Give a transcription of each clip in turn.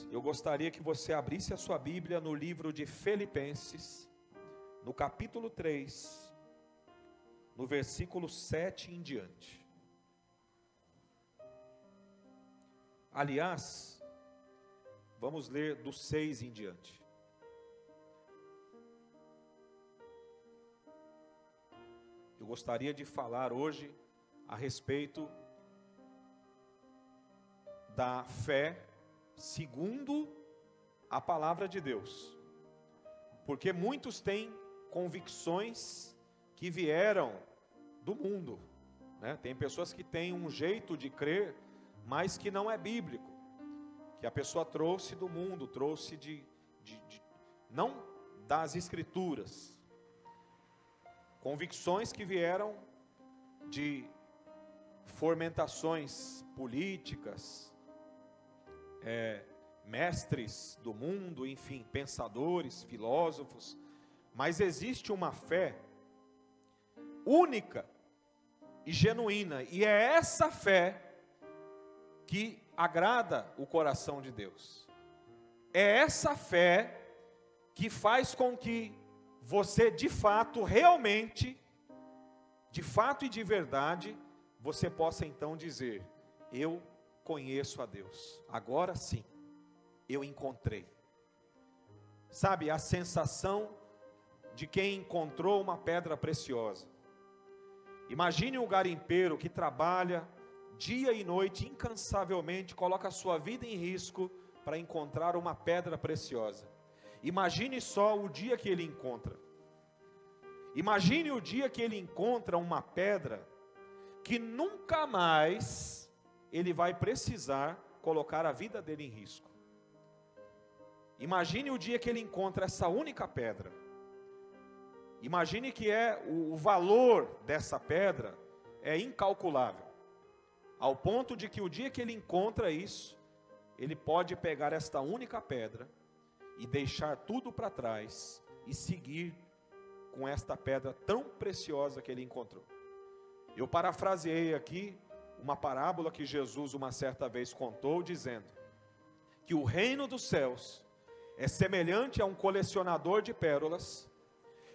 Deus, eu gostaria que você abrisse a sua Bíblia no livro de Filipenses, no capítulo 3, no versículo 7 em diante. Aliás, vamos ler do 6 em diante. Eu gostaria de falar hoje a respeito da fé segundo a palavra de Deus. Porque muitos têm convicções que vieram do mundo, né? Tem pessoas que têm um jeito de crer, mas que não é bíblico, que a pessoa trouxe do mundo, trouxe não das escrituras. Convicções que vieram de formentações políticas, mestres do mundo, enfim, pensadores, filósofos. Mas existe uma fé única e genuína, e é essa fé que agrada o coração de Deus. É essa fé que faz com que você de fato, realmente, de fato e de verdade, você possa então dizer: eu conheço a Deus, agora sim, eu encontrei. Sabe, a sensação de quem encontrou uma pedra preciosa. Imagine um garimpeiro que trabalha dia e noite, incansavelmente, coloca a sua vida em risco para encontrar uma pedra preciosa. Imagine só o dia que ele encontra. Imagine o dia que ele encontra uma pedra que nunca mais ele vai precisar colocar a vida dele em risco. Imagine o dia que ele encontra essa única pedra. Imagine que o valor dessa pedra é incalculável, ao ponto de que o dia que ele encontra isso, ele pode pegar esta única pedra e deixar tudo para trás e seguir com esta pedra tão preciosa que ele encontrou. Eu parafraseei aqui uma parábola que Jesus uma certa vez contou, dizendo que o reino dos céus é semelhante a um colecionador de pérolas,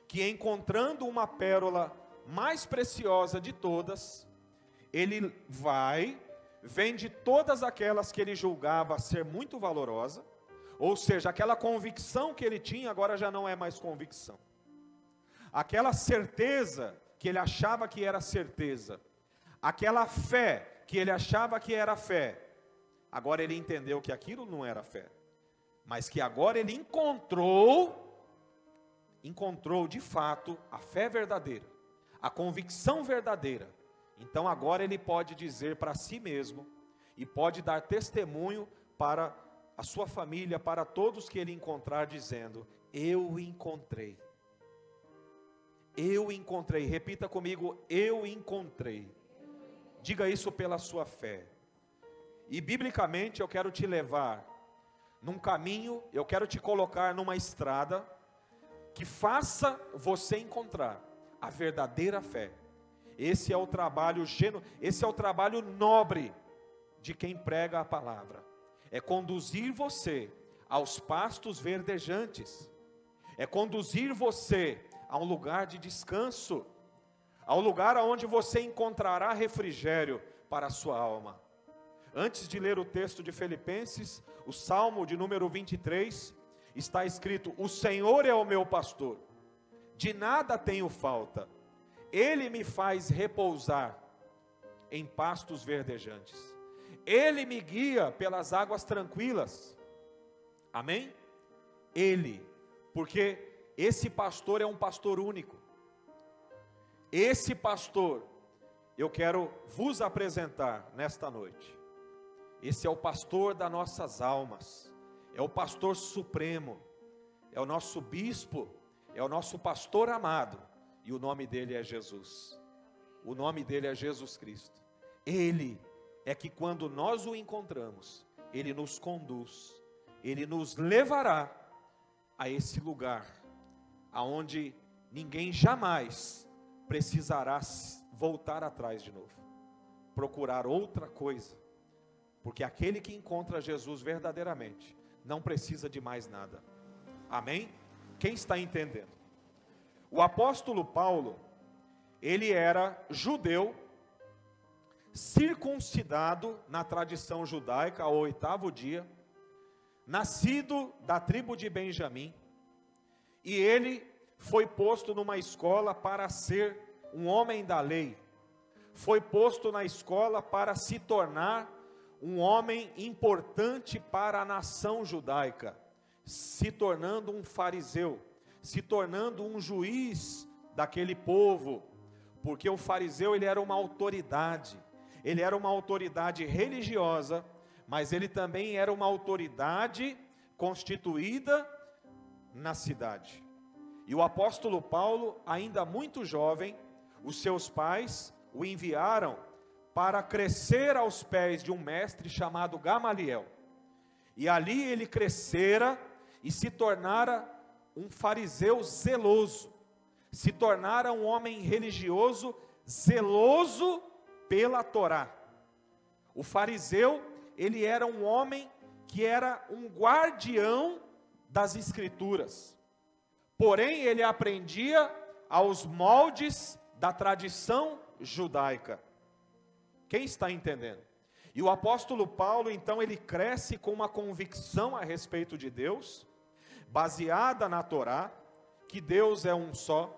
que encontrando uma pérola mais preciosa de todas, ele vende todas aquelas que ele julgava ser muito valorosa, ou seja, aquela convicção que ele tinha agora já não é mais convicção. Aquela certeza que ele achava que era certeza, aquela fé que ele achava que era fé, agora ele entendeu que aquilo não era fé, mas que agora ele encontrou de fato a fé verdadeira, a convicção verdadeira. Então agora ele pode dizer para si mesmo, e pode dar testemunho para a sua família, para todos que ele encontrar, dizendo: eu encontrei. Eu encontrei. Repita comigo: eu encontrei. Diga isso pela sua fé. E biblicamente eu quero te levar num caminho, eu quero te colocar numa estrada que faça você encontrar a verdadeira fé. Esse é o trabalho esse é o trabalho nobre de quem prega a palavra. É conduzir você aos pastos verdejantes. É conduzir você a um lugar de descanso, ao lugar onde você encontrará refrigério para a sua alma. Antes de ler o texto de Filipenses, o Salmo de número 23, está escrito: o Senhor é o meu pastor, de nada tenho falta, Ele me faz repousar em pastos verdejantes, Ele me guia pelas águas tranquilas. Amém? Ele, porque esse pastor é um pastor único. Esse pastor, eu quero vos apresentar nesta noite. Esse é o pastor das nossas almas, é o pastor supremo, é o nosso bispo, é o nosso pastor amado, e o nome dele é Jesus. O nome dele é Jesus Cristo. Ele é que quando nós o encontramos, ele nos conduz, ele nos levará a esse lugar, aonde ninguém jamais precisará voltar atrás de novo, procurar outra coisa, porque aquele que encontra Jesus verdadeiramente, não precisa de mais nada. Amém? Quem está entendendo? O apóstolo Paulo, ele era judeu, circuncidado na tradição judaica ao 8º dia, nascido da tribo de Benjamim, e ele foi posto numa escola para ser um homem da lei, foi posto na escola para se tornar um homem importante para a nação judaica, se tornando um fariseu, se tornando um juiz daquele povo, porque o fariseu ele era uma autoridade religiosa, mas ele também era uma autoridade constituída na cidade. E o apóstolo Paulo, ainda muito jovem, os seus pais o enviaram para crescer aos pés de um mestre chamado Gamaliel. E ali ele crescera e se tornara um fariseu zeloso, se tornara um homem religioso zeloso pela Torá. O fariseu, ele era um homem que era um guardião das Escrituras, porém ele aprendia aos moldes da tradição judaica. Quem está entendendo? E o apóstolo Paulo, então, ele cresce com uma convicção a respeito de Deus, baseada na Torá, que Deus é um só,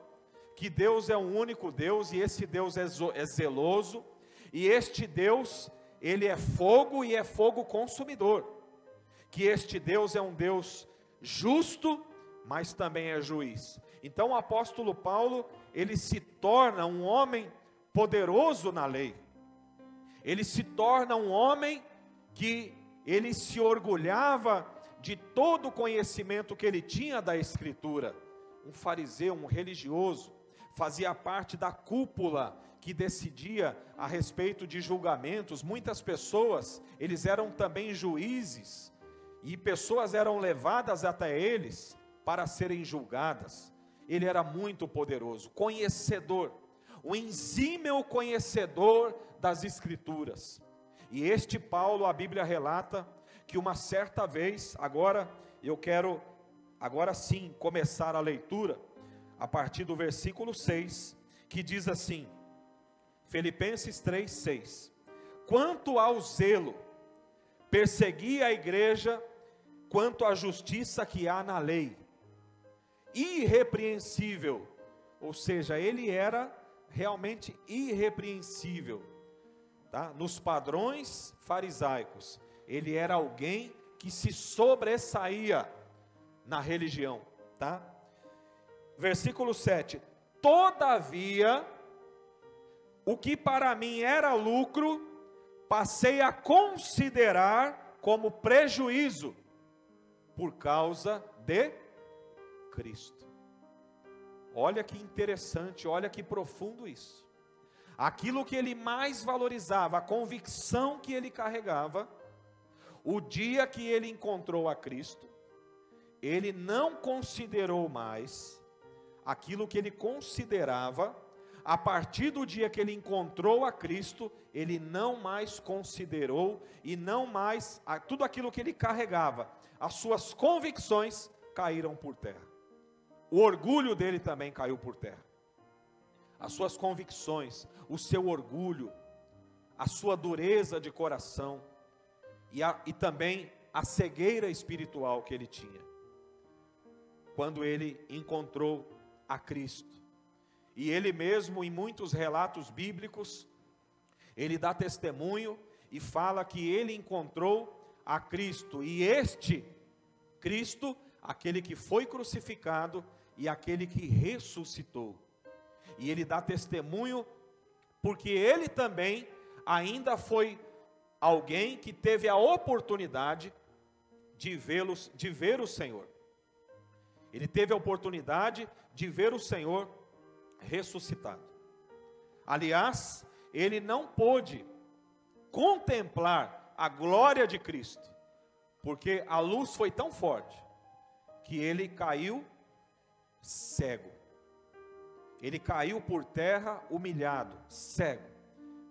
que Deus é um único Deus, e esse Deus é zeloso, e este Deus, ele é fogo e é fogo consumidor, que este Deus é um Deus justo, mas também é juiz. Então o apóstolo Paulo, ele se torna um homem poderoso na lei, ele se torna um homem que ele se orgulhava de todo o conhecimento que ele tinha da Escritura. Um fariseu, um religioso, fazia parte da cúpula que decidia a respeito de julgamentos. Muitas pessoas, eles eram também juízes, e pessoas eram levadas até eles para serem julgadas. Ele era muito poderoso, conhecedor, um exímio conhecedor das Escrituras. E este Paulo, a Bíblia relata que uma certa vez, agora eu quero, agora sim, começar a leitura, a partir do versículo 6, que diz assim, Filipenses 3:6, quanto ao zelo, persegui a igreja, quanto à justiça que há na lei, irrepreensível, ou seja, ele era realmente irrepreensível, tá? Nos padrões farisaicos, ele era alguém que se sobressaía na religião, tá? Versículo 7, todavia, o que para mim era lucro, passei a considerar como prejuízo, por causa de Cristo. Olha que interessante, olha que profundo isso. Aquilo que ele mais valorizava, a convicção que ele carregava, o dia que ele encontrou a Cristo, ele não considerou mais aquilo que ele considerava. A partir do dia que ele encontrou a Cristo, ele não mais considerou, e não mais, tudo aquilo que ele carregava, as suas convicções caíram por terra. O orgulho dele também caiu por terra. As suas convicções, o seu orgulho, a sua dureza de coração, e também a cegueira espiritual que ele tinha, quando ele encontrou a Cristo. E ele mesmo, em muitos relatos bíblicos, ele dá testemunho e fala que ele encontrou a Cristo, e este Cristo, aquele que foi crucificado e aquele que ressuscitou. E ele dá testemunho porque ele também ainda foi alguém que teve a oportunidade de ver o Senhor. Ele teve a oportunidade de ver o Senhor ressuscitado. Aliás, ele não pôde contemplar a glória de Cristo, porque a luz foi tão forte que ele caiu cego. Ele caiu por terra humilhado, cego.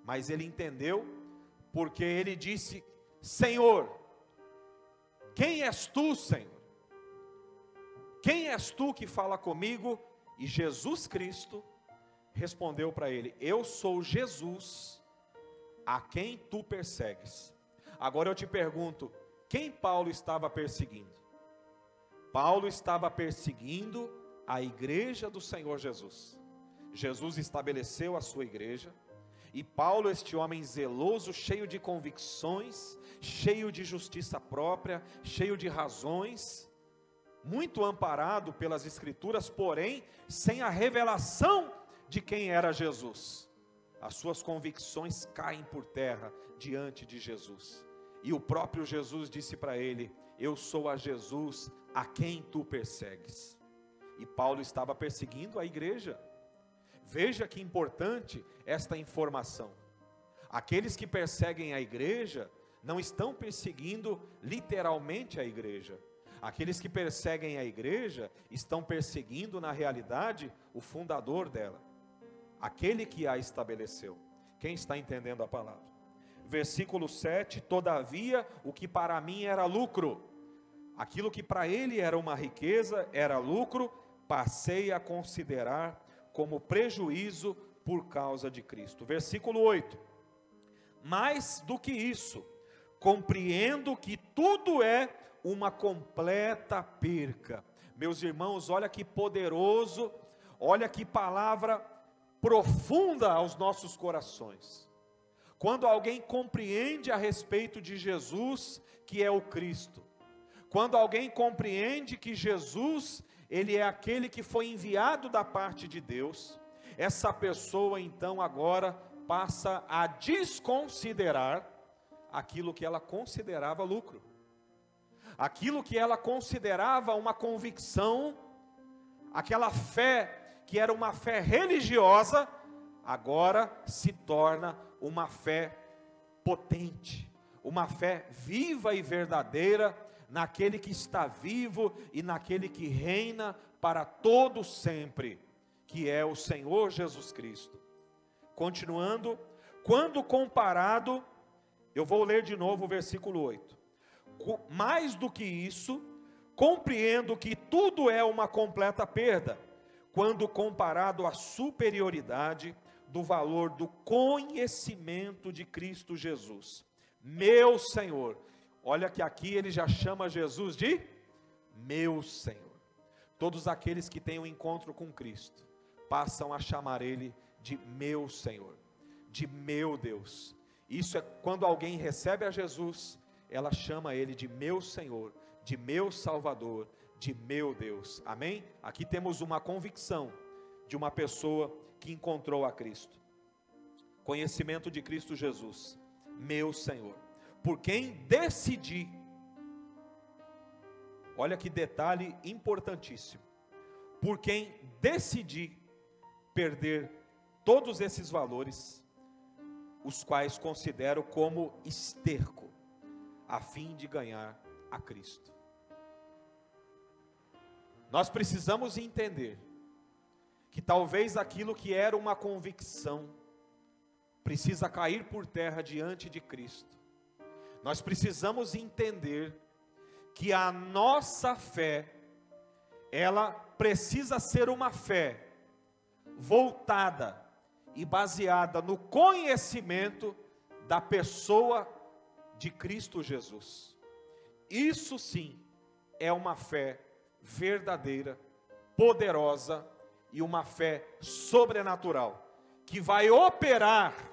Mas ele entendeu, porque ele disse: Senhor, quem és tu, Senhor? Quem és tu que fala comigo? E Jesus Cristo respondeu para ele: eu sou Jesus, a quem tu persegues. Agora eu te pergunto, quem Paulo estava perseguindo? Paulo estava perseguindo a igreja do Senhor Jesus. Jesus estabeleceu a sua igreja, e Paulo, este homem zeloso, cheio de convicções, cheio de justiça própria, cheio de razões, muito amparado pelas Escrituras, porém, sem a revelação de quem era Jesus. As suas convicções caem por terra diante de Jesus. E o próprio Jesus disse para ele: eu sou a Jesus a quem tu persegues. E Paulo estava perseguindo a igreja. Veja que importante esta informação. Aqueles que perseguem a igreja não estão perseguindo literalmente a igreja. Aqueles que perseguem a igreja estão perseguindo, na realidade, o fundador dela, aquele que a estabeleceu. Quem está entendendo a palavra? Versículo 7: todavia, o que para mim era lucro, aquilo que para ele era uma riqueza, era lucro, passei a considerar como prejuízo por causa de Cristo. Versículo 8: mais do que isso, compreendo que tudo é uma completa perca. Meus irmãos, olha que poderoso, olha que palavra profunda aos nossos corações. Quando alguém compreende a respeito de Jesus, que é o Cristo, quando alguém compreende que Jesus, ele é aquele que foi enviado da parte de Deus, essa pessoa então agora passa a desconsiderar aquilo que ela considerava lucro, aquilo que ela considerava uma convicção, aquela fé que era uma fé religiosa, agora se torna uma fé potente, uma fé viva e verdadeira, naquele que está vivo e naquele que reina para todo sempre, que é o Senhor Jesus Cristo. Continuando, quando comparado, eu vou ler de novo o versículo 8. Mais do que isso, compreendo que tudo é uma completa perda, quando comparado à superioridade do valor do conhecimento de Cristo Jesus, meu Senhor. Olha que aqui ele já chama Jesus de meu Senhor. Todos aqueles que têm um encontro com Cristo passam a chamar ele de meu Senhor, de meu Deus. Isso é quando alguém recebe a Jesus, ela chama ele de meu Senhor, de meu Salvador, de meu Deus. Amém? Aqui temos uma convicção de uma pessoa que encontrou a Cristo. Conhecimento de Cristo Jesus, meu Senhor. Por quem decidi, olha que detalhe importantíssimo, por quem decidi perder todos esses valores, os quais considero como esterco, a fim de ganhar a Cristo. Nós precisamos entender que talvez aquilo que era uma convicção precisa cair por terra diante de Cristo. Nós precisamos entender que a nossa fé, ela precisa ser uma fé voltada e baseada no conhecimento da pessoa de Cristo Jesus. Isso sim é uma fé verdadeira, poderosa e uma fé sobrenatural, que vai operar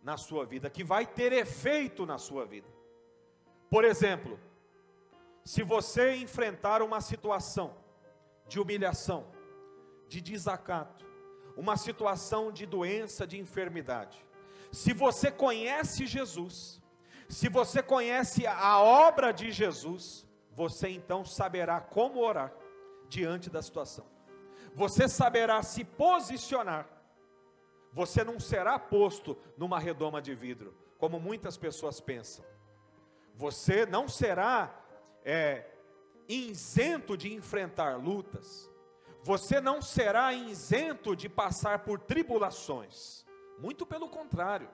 na sua vida, que vai ter efeito na sua vida. Por exemplo, se você enfrentar uma situação de humilhação, de desacato, uma situação de doença, de enfermidade, se você conhece Jesus, se você conhece a obra de Jesus, você então saberá como orar diante da situação. Você saberá se posicionar. Você não será posto numa redoma de vidro, como muitas pessoas pensam. Você não será isento de enfrentar lutas. Você não será isento de passar por tribulações. Muito pelo contrário.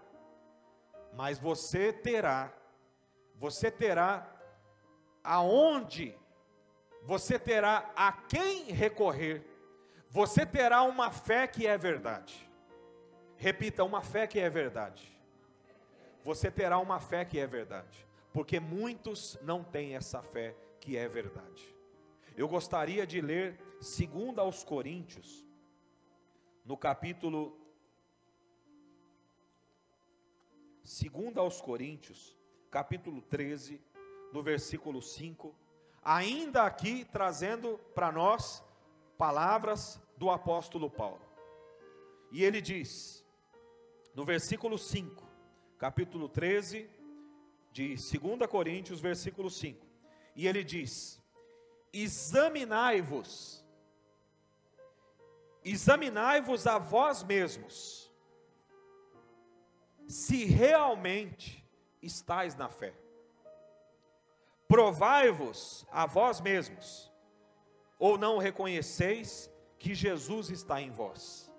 Mas você terá aonde você terá a quem recorrer, você terá uma fé que é verdade. Repita, uma fé que é verdade. Você terá uma fé que é verdade, porque muitos não têm essa fé que é verdade. Eu gostaria de ler 2 aos Coríntios, no capítulo 2 aos Coríntios, capítulo 13, no versículo 5, ainda aqui trazendo para nós palavras do apóstolo Paulo. E ele diz, no versículo 5, capítulo 13, de 2 Coríntios, versículo 5, e ele diz: examinai-vos a vós mesmos, se realmente estáis na fé. Provai-vos a vós mesmos, ou não reconheceis que Jesus está em vós?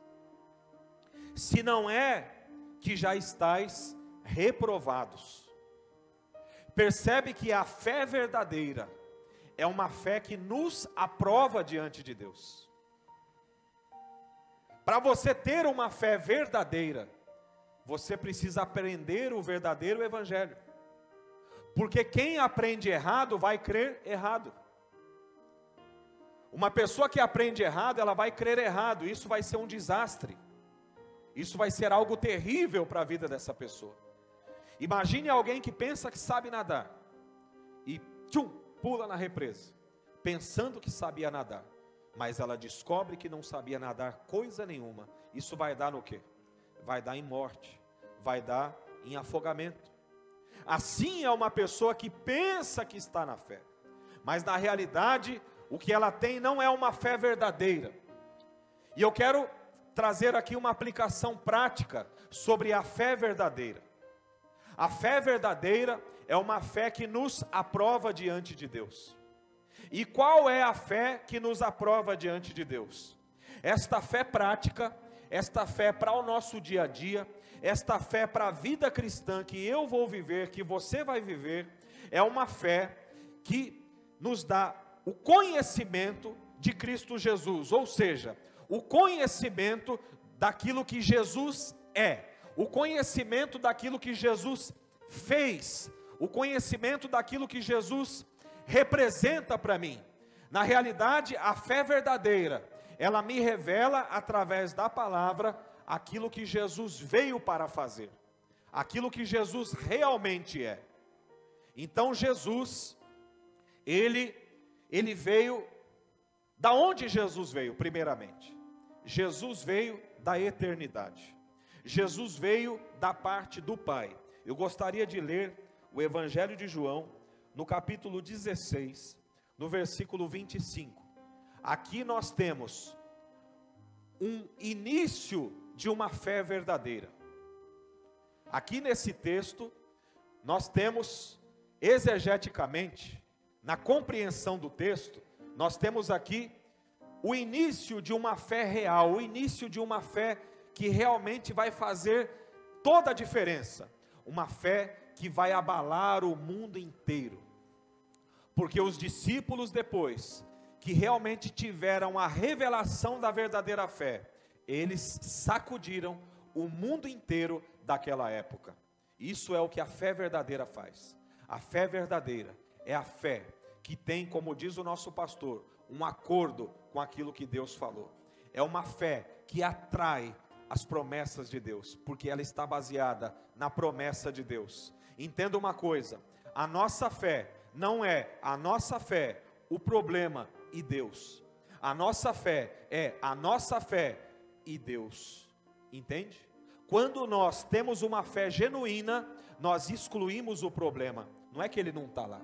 Se não é que já estáis reprovados. Percebe que a fé verdadeira é uma fé que nos aprova diante de Deus. Para você ter uma fé verdadeira, você precisa aprender o verdadeiro evangelho. Porque quem aprende errado vai crer errado. Uma pessoa que aprende errado, ela vai crer errado. Isso vai ser um desastre. Isso vai ser algo terrível para a vida dessa pessoa. Imagine alguém que pensa que sabe nadar e pula na represa, pensando que sabia nadar, mas ela descobre que não sabia nadar coisa nenhuma. Isso vai dar no quê? Vai dar em morte, vai dar em afogamento. Assim é uma pessoa que pensa que está na fé, mas na realidade o que ela tem não é uma fé verdadeira. E eu quero trazer aqui uma aplicação prática sobre a fé verdadeira. A fé verdadeira é uma fé que nos aprova diante de Deus. E qual é a fé que nos aprova diante de Deus? Esta fé prática, esta fé para o nosso dia a dia, esta fé para a vida cristã que eu vou viver, que você vai viver, é uma fé que nos dá o conhecimento de Cristo Jesus, ou seja, o conhecimento daquilo que Jesus é, o conhecimento daquilo que Jesus fez, o conhecimento daquilo que Jesus representa para mim. Na realidade, a fé verdadeira, ela me revela através da palavra aquilo que Jesus veio para fazer, aquilo que Jesus realmente é. Então Jesus, ele veio, da onde Jesus veio primeiramente? Jesus veio da eternidade. Jesus veio da parte do Pai. Eu gostaria de ler o Evangelho de João, no capítulo 16, no versículo 25. Aqui nós temos um início de uma fé verdadeira. Aqui nesse texto, nós temos, exegeticamente, na compreensão do texto, nós temos aqui o início de uma fé real, o início de uma fé que realmente vai fazer toda a diferença. Uma fé que vai abalar o mundo inteiro. Porque os discípulos depois, que realmente tiveram a revelação da verdadeira fé, eles sacudiram o mundo inteiro daquela época. Isso é o que a fé verdadeira faz. A fé verdadeira é a fé que tem, como diz o nosso pastor, um acordo com aquilo que Deus falou. É uma fé que atrai as promessas de Deus, porque ela está baseada na promessa de Deus. Entenda uma coisa, a nossa fé não é a nossa fé o problema e Deus. A nossa fé é a nossa fé e Deus. Entende? Quando nós temos uma fé genuína, nós excluímos o problema. Não é que ele não está lá.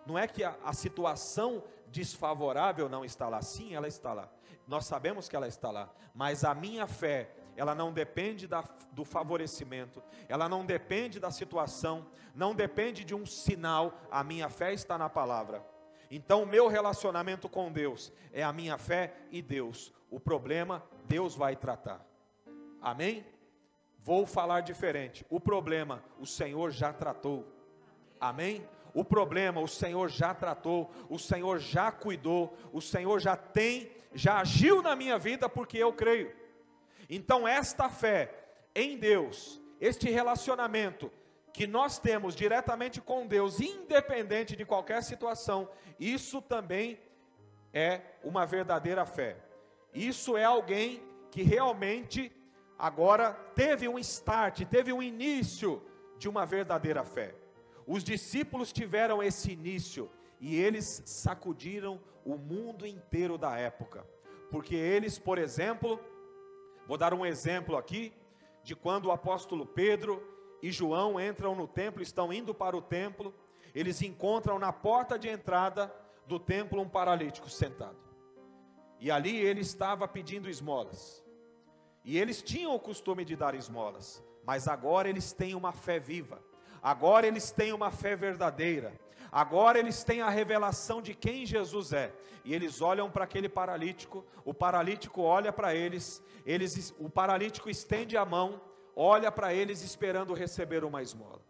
Não é que a situação desfavorável não está lá. Sim, ela está lá. Nós sabemos que ela está lá. Mas a minha fé, ela não depende do favorecimento. Ela não depende da situação. Não depende de um sinal. A minha fé está na palavra. Então o meu relacionamento com Deus é a minha fé e Deus. O problema, Deus vai tratar. Amém? Vou falar diferente. O problema, o Senhor já tratou. Amém? o problema o Senhor já tratou, o Senhor já cuidou, o Senhor já agiu na minha vida, porque eu creio. Então esta fé em Deus, este relacionamento que nós temos diretamente com Deus, independente de qualquer situação, isso também é uma verdadeira fé. Isso é alguém que realmente agora teve um start, teve um início de uma verdadeira fé. Os discípulos tiveram esse início e eles sacudiram o mundo inteiro da época, porque eles, por exemplo, vou dar um exemplo aqui, de quando o apóstolo Pedro e João entram no templo, estão indo para o templo, eles encontram na porta de entrada do templo um paralítico sentado, e ali ele estava pedindo esmolas, e eles tinham o costume de dar esmolas, mas agora eles têm uma fé viva, agora eles têm uma fé verdadeira, agora eles têm a revelação de quem Jesus é, e eles olham para aquele paralítico, o paralítico olha para eles, o paralítico estende a mão, olha para eles esperando receber uma esmola,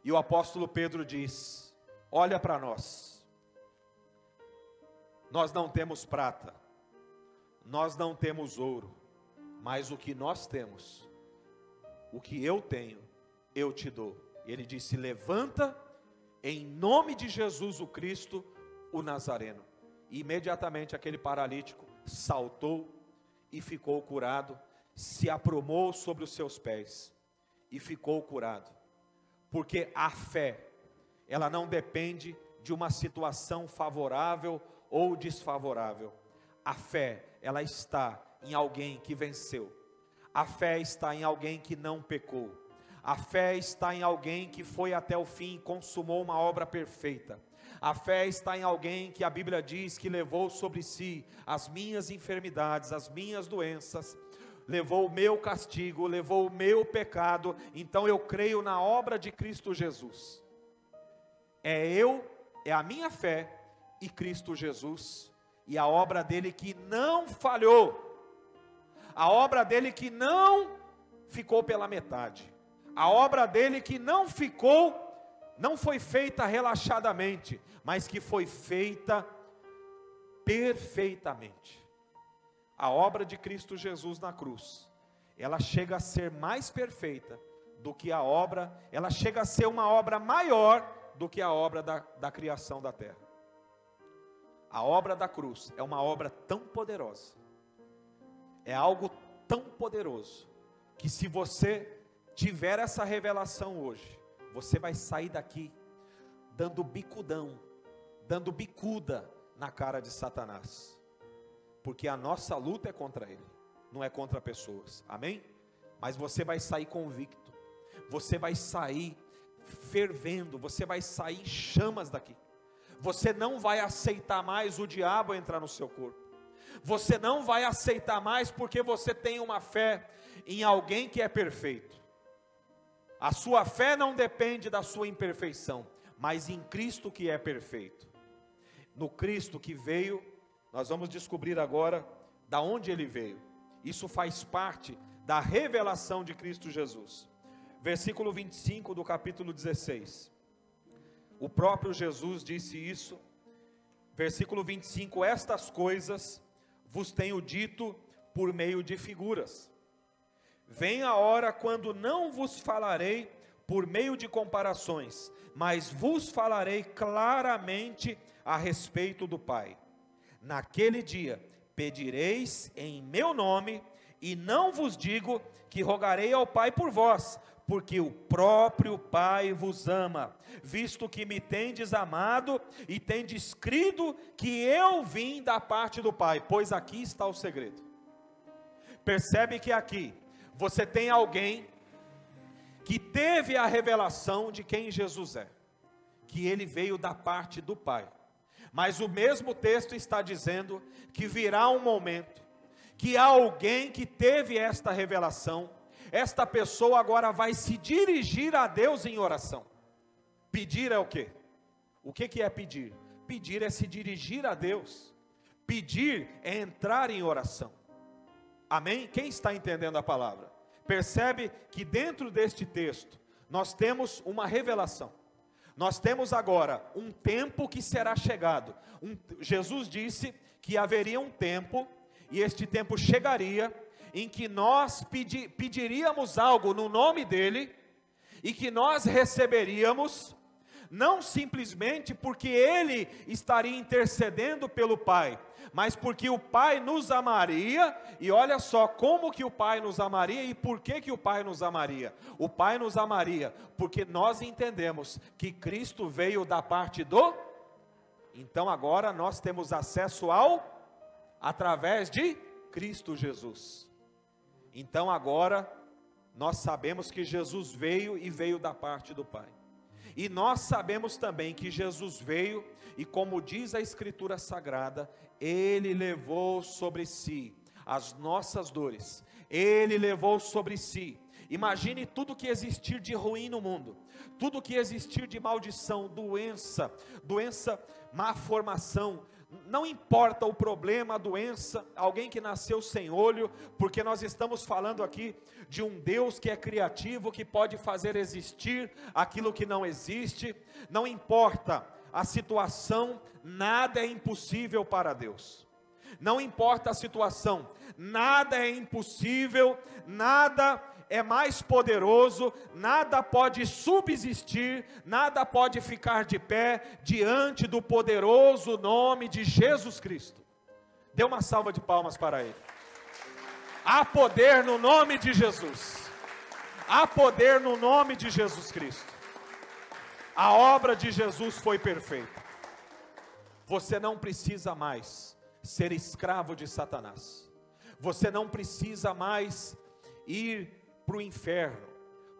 e o apóstolo Pedro diz: olha para nós não temos prata, nós não temos ouro, mas o que nós temos, o que eu tenho, eu te dou. Ele disse: levanta em nome de Jesus o Cristo, o Nazareno. E imediatamente aquele paralítico saltou e ficou curado, se aprumou sobre os seus pés e ficou curado. Porque a fé, ela não depende de uma situação favorável ou desfavorável. A fé, ela está em alguém que venceu. A fé está em alguém que não pecou. A fé está em alguém que foi até o fim e consumou uma obra perfeita. A fé está em alguém que a Bíblia diz que levou sobre si as minhas enfermidades, as minhas doenças, levou o meu castigo, levou o meu pecado. Então eu creio na obra de Cristo Jesus. É a minha fé e Cristo Jesus, e a obra dele que não falhou, a obra dele que não ficou pela metade, a obra dele que não foi feita relaxadamente, mas que foi feita perfeitamente. A obra de Cristo Jesus na cruz, ela chega a ser mais perfeita do que a obra, ela chega a ser uma obra maior do que a obra da criação da terra. A obra da cruz é uma obra tão poderosa, é algo tão poderoso, que se você tiver essa revelação hoje, você vai sair daqui dando bicudão, dando bicuda na cara de Satanás, porque a nossa luta é contra ele, não é contra pessoas, amém? Mas você vai sair convicto, você vai sair fervendo, você vai sair em chamas daqui. Você não vai aceitar mais o diabo entrar no seu corpo. Você não vai aceitar mais, porque você tem uma fé em alguém que é perfeito. A sua fé não depende da sua imperfeição, mas em Cristo que é perfeito. No Cristo que veio, nós vamos descobrir agora da onde ele veio. Isso faz parte da revelação de Cristo Jesus. Versículo 25 do capítulo 16. O próprio Jesus disse isso. Versículo 25: estas coisas vos tenho dito por meio de figuras. Vem a hora quando não vos falarei por meio de comparações, mas vos falarei claramente a respeito do Pai. Naquele dia pedireis em meu nome, e não vos digo que rogarei ao Pai por vós, porque o próprio Pai vos ama, visto que me tendes amado e tendes crido que eu vim da parte do Pai. Pois aqui está o segredo. Percebe que aqui você tem alguém que teve a revelação de quem Jesus é, que ele veio da parte do Pai. Mas o mesmo texto está dizendo que virá um momento que há alguém que teve esta revelação. Esta pessoa agora vai se dirigir a Deus em oração. Pedir é o quê? O que é pedir? Pedir é se dirigir a Deus. Pedir é entrar em oração. Amém? Quem está entendendo a palavra? Percebe que dentro deste texto nós temos uma revelação. Nós temos agora um tempo que será chegado. Jesus disse que haveria um tempo, e este tempo chegaria, em que nós pediríamos algo no nome dEle, e que nós receberíamos, não simplesmente porque Ele estaria intercedendo pelo Pai, mas porque o Pai nos amaria. E olha só como que o Pai nos amaria e por que o Pai nos amaria. O Pai nos amaria porque nós entendemos que Cristo veio da parte do... Então agora nós temos acesso através de Cristo Jesus. Então agora nós sabemos que Jesus veio e veio da parte do Pai. E nós sabemos também que Jesus veio e, como diz a Escritura Sagrada, Ele levou sobre si as nossas dores. Ele levou sobre si. Imagine tudo que existir de ruim no mundo, tudo que existir de maldição, doença, má formação. Não importa o problema, a doença, alguém que nasceu sem olho, porque nós estamos falando aqui de um Deus que é criativo, que pode fazer existir aquilo que não existe. Não importa a situação, nada é impossível para Deus. Não importa a situação, nada é impossível, nada é mais poderoso, nada pode subsistir, nada pode ficar de pé diante do poderoso nome de Jesus Cristo. Dê uma salva de palmas para Ele. Há poder no nome de Jesus. Há poder no nome de Jesus Cristo. A obra de Jesus foi perfeita. Você não precisa mais ser escravo de Satanás. Você não precisa mais ir para o inferno,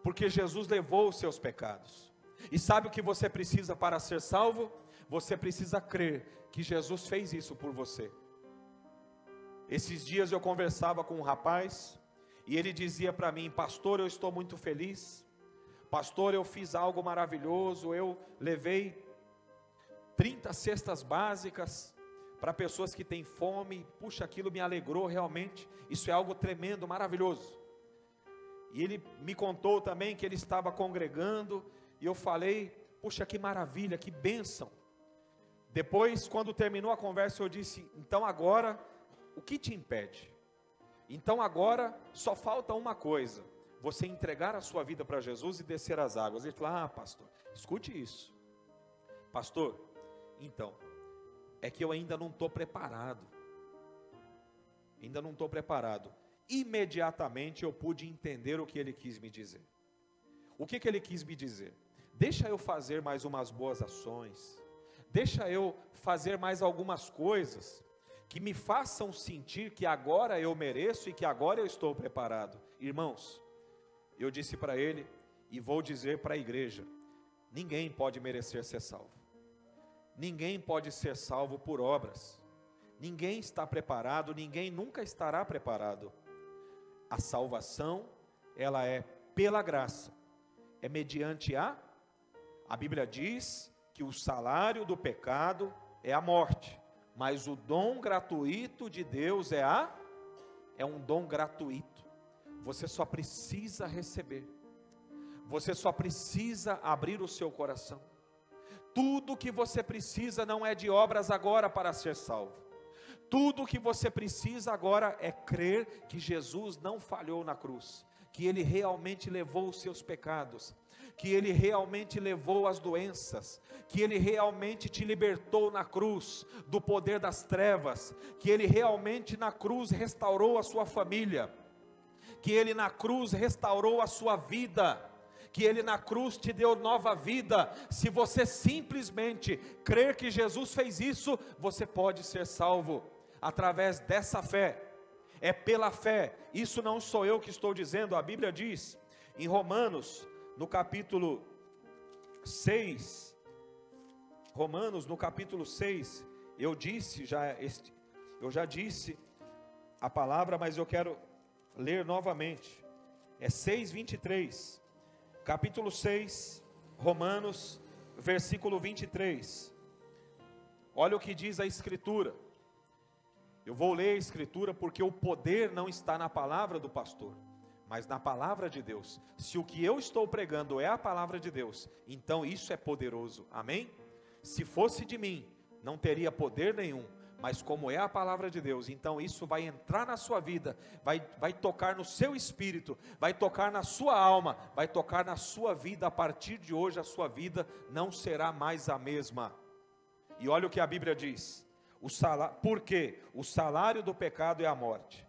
porque Jesus levou os seus pecados. E sabe o que você precisa para ser salvo? Você precisa crer que Jesus fez isso por você. Esses dias eu conversava com um rapaz, e ele dizia para mim: pastor, eu estou muito feliz, pastor, eu fiz algo maravilhoso, eu levei 30 cestas básicas para pessoas que têm fome, puxa, aquilo me alegrou realmente, isso é algo tremendo, maravilhoso. E ele me contou também que ele estava congregando, e eu falei: puxa, que maravilha, que bênção. Depois, quando terminou a conversa, eu disse: então agora, o que te impede? Então agora, só falta uma coisa, você entregar a sua vida para Jesus e descer as águas. Ele falou: ah, pastor, escute isso. Pastor, então, é que eu ainda não estou preparado. Ainda não estou preparado. Imediatamente eu pude entender o que ele quis me dizer. O que ele quis me dizer? Deixa eu fazer mais umas boas ações, deixa eu fazer mais algumas coisas que me façam sentir que agora eu mereço e que agora eu estou preparado. Irmãos, eu disse para ele e vou dizer para a igreja: ninguém pode merecer ser salvo. Ninguém pode ser salvo por obras. Ninguém está preparado, ninguém nunca estará preparado. A salvação, ela é pela graça, é mediante a Bíblia diz que o salário do pecado é a morte, mas o dom gratuito de Deus é um dom gratuito. Você só precisa receber, você só precisa abrir o seu coração. Tudo que você precisa não é de obras agora para ser salvo. Tudo o que você precisa agora é crer que Jesus não falhou na cruz, que Ele realmente levou os seus pecados, que Ele realmente levou as doenças, que Ele realmente te libertou na cruz do poder das trevas, que Ele realmente na cruz restaurou a sua família, que Ele na cruz restaurou a sua vida, que Ele na cruz te deu nova vida. Se você simplesmente crer que Jesus fez isso, você pode ser salvo através dessa fé. É pela fé. Isso não sou eu que estou dizendo, a Bíblia diz em Romanos, no capítulo 6, eu já disse a palavra, mas eu quero ler novamente. É 6:23, capítulo 6, Romanos, versículo 23. Olha o que diz a Escritura. Eu vou ler a Escritura porque o poder não está na palavra do pastor, mas na palavra de Deus. Se o que eu estou pregando é a palavra de Deus, então isso é poderoso, amém? Se fosse de mim, não teria poder nenhum, mas como é a palavra de Deus, então isso vai entrar na sua vida, vai tocar no seu espírito, vai tocar na sua alma, vai tocar na sua vida. A partir de hoje a sua vida não será mais a mesma. E olha o que a Bíblia diz, porque o salário do pecado é a morte,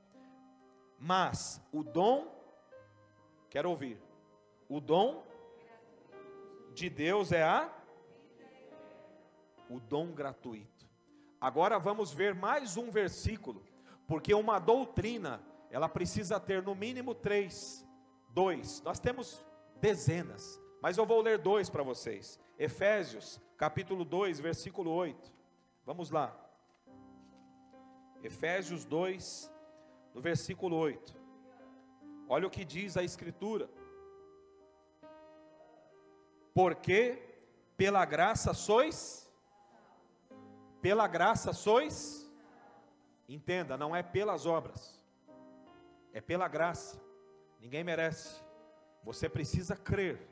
mas o dom, quero ouvir, o dom de Deus é o dom gratuito. Agora vamos ver mais um versículo, porque uma doutrina, ela precisa ter no mínimo 2, nós temos dezenas, mas eu vou ler 2 para vocês. Efésios, capítulo 2, versículo 8, vamos lá, Efésios 2, no versículo 8, olha o que diz a Escritura, porque pela graça sois, entenda, não é pelas obras, é pela graça, ninguém merece, você precisa crer,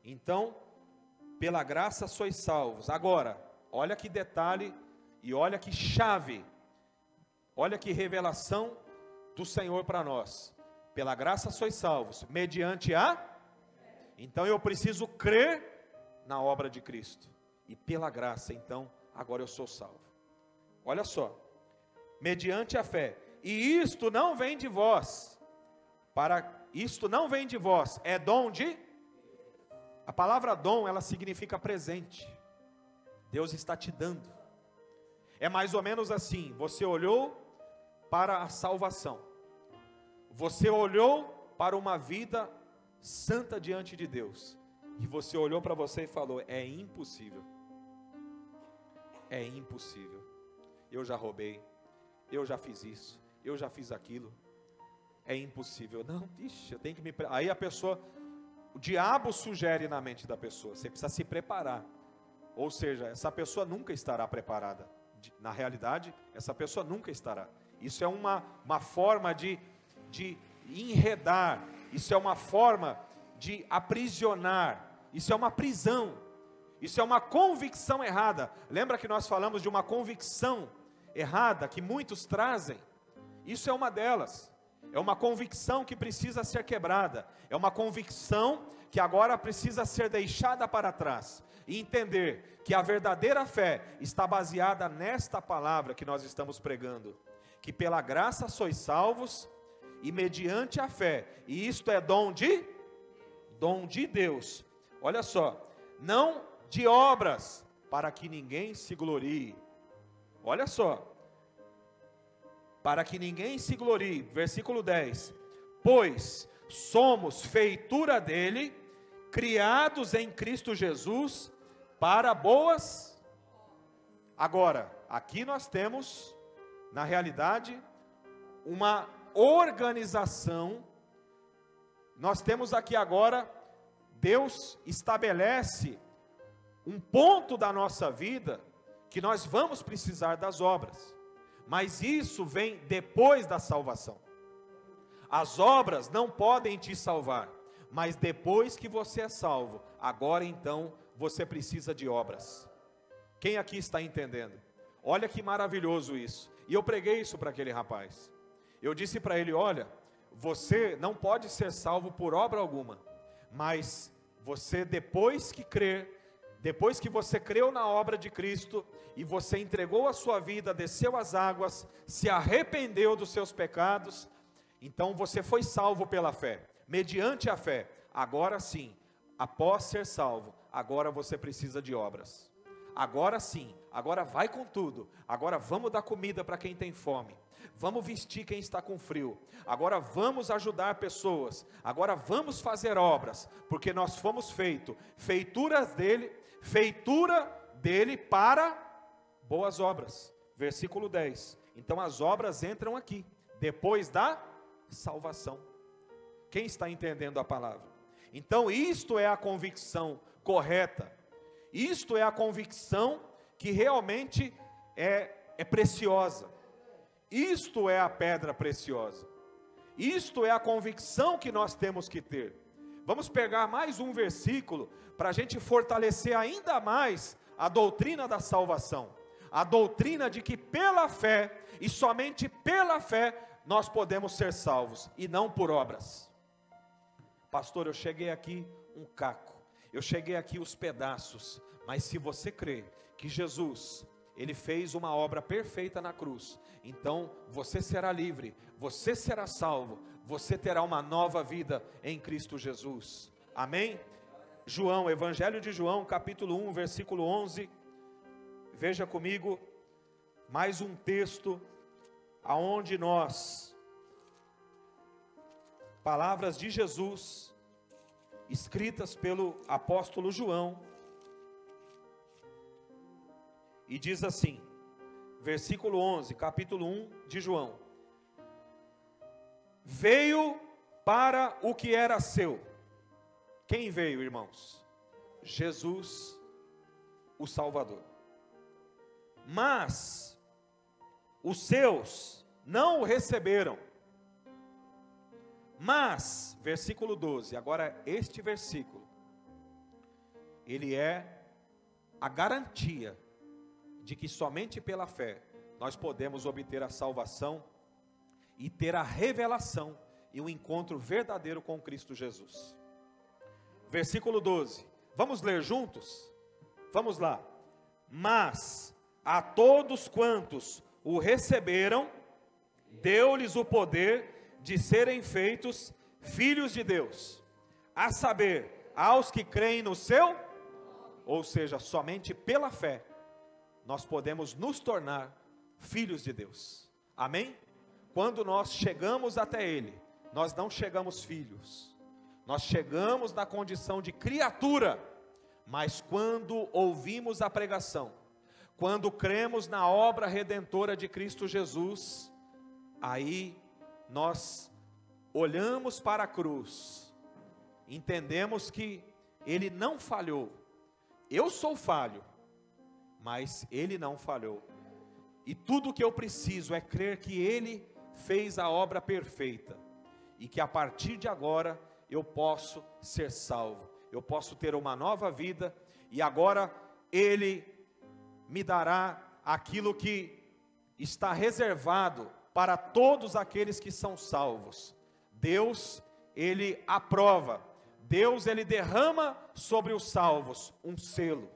então, pela graça sois salvos. Agora, olha que detalhe, e olha que chave, olha que revelação do Senhor para nós, pela graça sois salvos, mediante então eu preciso crer na obra de Cristo, e pela graça, então, agora eu sou salvo. Olha só, mediante a fé, e isto não vem de vós, é dom de, a palavra dom, ela significa presente, Deus está te dando, é mais ou menos assim, você olhou para a salvação, você olhou para uma vida santa diante de Deus, e você olhou para você e falou, é impossível, eu já roubei, eu já fiz isso, eu já fiz aquilo, é impossível, não, eu tenho que me, aí a pessoa, o diabo sugere na mente da pessoa, você precisa se preparar, ou seja, essa pessoa nunca estará preparada, na realidade, essa pessoa nunca estará, isso é uma forma de enredar, isso é uma forma de aprisionar, isso é uma prisão, isso é uma convicção errada. Lembra que nós falamos de uma convicção errada que muitos trazem? Isso é uma delas, é uma convicção que precisa ser quebrada, é uma convicção que agora precisa ser deixada para trás, e entender que a verdadeira fé está baseada nesta palavra que nós estamos pregando, que pela graça sois salvos, e mediante a fé, e isto é dom de Deus, olha só, não de obras, para que ninguém se glorie, olha só, para que ninguém se glorie, versículo 10, pois somos feitura dele, criados em Cristo Jesus, para boas, agora, aqui nós temos, na realidade, uma organização, nós temos aqui agora, Deus estabelece um ponto da nossa vida, que nós vamos precisar das obras, mas isso vem depois da salvação, as obras não podem te salvar, mas depois que você é salvo, agora então, você precisa de obras, quem aqui está entendendo? Olha que maravilhoso isso, e eu preguei isso para aquele rapaz, eu disse para ele, olha, você não pode ser salvo por obra alguma, mas você depois que crer, depois que você creu na obra de Cristo, e você entregou a sua vida, desceu as águas, se arrependeu dos seus pecados, então você foi salvo pela fé, mediante a fé, agora sim, após ser salvo, agora você precisa de obras, agora sim, agora vai com tudo, agora vamos dar comida para quem tem fome, vamos vestir quem está com frio, agora vamos ajudar pessoas, agora vamos fazer obras, porque nós fomos feitura dele para boas obras, versículo 10, então as obras entram aqui, depois da salvação, quem está entendendo a palavra? Então isto é a convicção correta, isto é a convicção que realmente é preciosa, isto é a pedra preciosa, Isto é a convicção que nós temos que ter. Vamos pegar mais um versículo para a gente fortalecer ainda mais a doutrina da salvação. A doutrina de que pela fé, e somente pela fé, nós podemos ser salvos, e não por obras. Pastor, eu cheguei aqui um caco, eu cheguei aqui os pedaços, mas se você crê que Jesus, Ele fez uma obra perfeita na cruz, então você será livre, você será salvo, você terá uma nova vida em Cristo Jesus. Amém? João, Evangelho de João, capítulo 1, versículo 11. Veja comigo, mais um texto, aonde palavras de Jesus, escritas pelo apóstolo João, e diz assim, versículo 11, capítulo 1 de João: veio para o que era seu. Quem veio, irmãos? Jesus, o Salvador. Mas os seus não o receberam. Mas, versículo 12, agora este versículo, ele é a garantia de que somente pela fé nós podemos obter a salvação e ter a revelação e o encontro verdadeiro com Cristo Jesus. Versículo 12, vamos ler juntos? Vamos lá. Mas a todos quantos o receberam, deu-lhes o poder de serem feitos filhos de Deus, a saber, aos que creem no seu, ou seja, somente pela fé, nós podemos nos tornar filhos de Deus. Amém? Quando nós chegamos até Ele, nós não chegamos filhos, nós chegamos na condição de criatura, mas quando ouvimos a pregação, quando cremos na obra redentora de Cristo Jesus, aí nós olhamos para a cruz, entendemos que Ele não falhou. Eu sou falho, mas Ele não falhou. E tudo que eu preciso é crer que Ele fez a obra perfeita, e que a partir de agora eu posso ser salvo, eu posso ter uma nova vida, e agora Ele me dará aquilo que está reservado para todos aqueles que são salvos. Deus, Ele aprova, Deus, Ele derrama sobre os salvos um selo.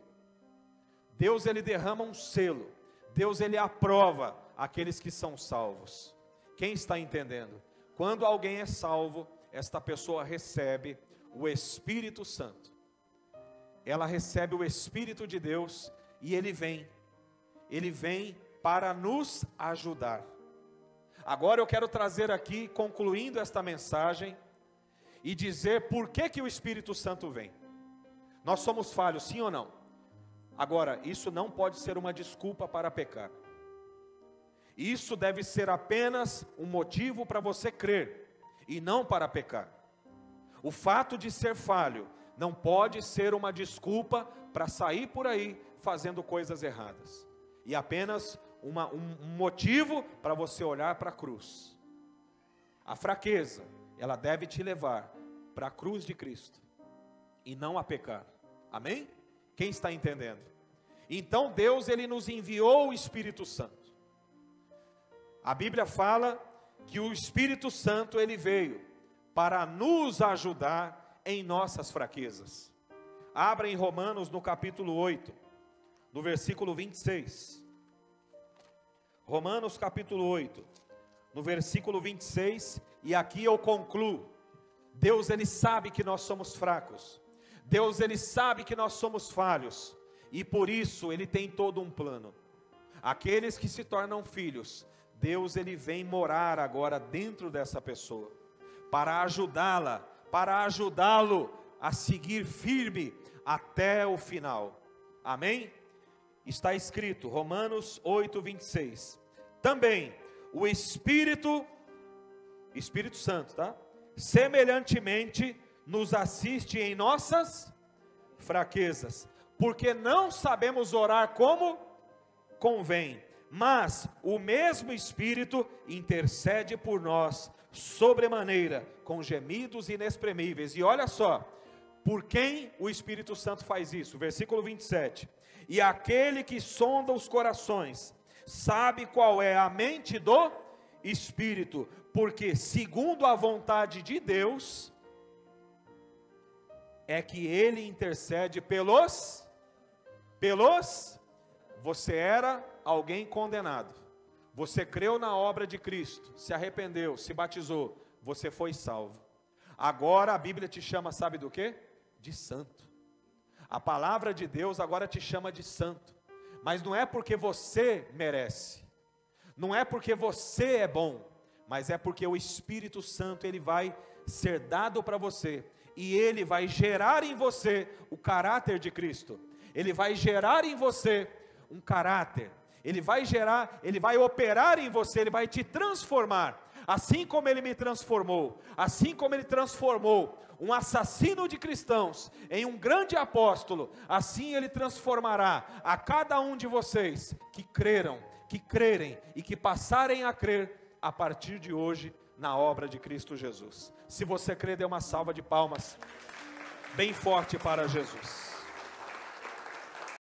Deus, Ele derrama um selo. Deus, Ele aprova aqueles que são salvos. Quem está entendendo? Quando alguém é salvo, esta pessoa recebe o Espírito Santo. Ela recebe o Espírito de Deus e Ele vem para nos ajudar. Agora eu quero trazer aqui, concluindo esta mensagem, e dizer por que o Espírito Santo vem. Nós somos falhos, sim ou não? Agora, isso não pode ser uma desculpa para pecar. Isso deve ser apenas um motivo para você crer, e não para pecar. O fato de ser falho não pode ser uma desculpa para sair por aí fazendo coisas erradas. E apenas um motivo para você olhar para a cruz. A fraqueza, ela deve te levar para a cruz de Cristo, e não a pecar. Amém? Quem está entendendo? Então Deus, Ele nos enviou o Espírito Santo. A Bíblia fala que o Espírito Santo, Ele veio para nos ajudar em nossas fraquezas. Abra em Romanos no capítulo 8, no versículo 26. Romanos capítulo 8, no versículo 26, e aqui eu concluo. Deus, Ele sabe que nós somos fracos. Deus, Ele sabe que nós somos falhos, e por isso Ele tem todo um plano. Aqueles que se tornam filhos, Deus, Ele vem morar agora dentro dessa pessoa, para ajudá-la, para ajudá-lo a seguir firme até o final. Amém? Está escrito, Romanos 8, 26. Também o Espírito Santo, tá? Semelhantemente nos assiste em nossas fraquezas, porque não sabemos orar como convém, Mas o mesmo Espírito intercede por nós sobremaneira, com gemidos inexprimíveis. E olha só, por quem o Espírito Santo faz isso? Versículo 27. E aquele que sonda os corações, sabe qual é a mente do Espírito, porque segundo a vontade de Deus, é que Ele intercede pelos, você era alguém condenado, você creu na obra de Cristo, se arrependeu, se batizou, você foi salvo. Agora a Bíblia te chama, sabe do quê? De santo. A palavra de Deus agora te chama de santo, mas não é porque você merece, não é porque você é bom, mas é porque o Espírito Santo, ele vai ser dado para você, e ele vai gerar em você o caráter de Cristo, ele vai gerar em você um caráter, ele vai operar em você, ele vai te transformar, assim como ele me transformou, assim como ele transformou um assassino de cristãos em um grande apóstolo, assim ele transformará a cada um de vocês que creram, que crerem e que passarem a crer a partir de hoje na obra de Cristo Jesus. Se você crê, dê uma salva de palmas bem forte para Jesus.